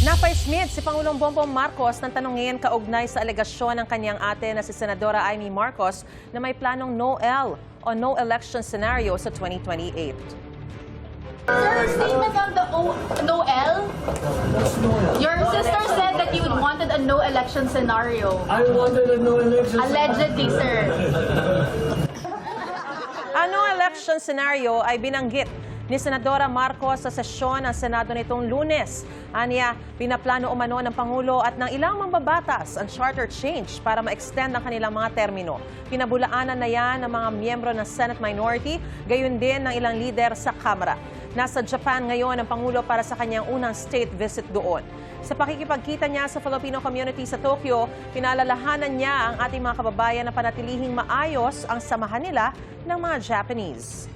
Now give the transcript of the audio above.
Napaismid si Pangulong Bongbong Marcos ng tanungin kaugnay sa alegasyon ng kanyang ate na si Senadora Amy Marcos na may planong no-L o no election scenario sa 2028. Sir, statement on the no-L? Your sister said that you wanted a no-election scenario. I wanted a no election. Allegedly, sir. Ang no election scenario ay binanggit ni Senadora Marcos sa sesyon ng Senado nitong Lunes. Aniya, pinaplano umano ng Pangulo at ng ilang mambabatas ang charter change para ma-extend ang kanilang mga termino. Pinabulaanan na yan ng mga miyembro ng Senate Minority, gayon din ng ilang lider sa Kamara. Nasa Japan ngayon ang Pangulo para sa kanyang unang state visit doon. Sa pakikipagkita niya sa Filipino community sa Tokyo, pinalalahanan niya ang ating mga kababayan na panatilihing maayos ang samahan nila ng mga Japanese.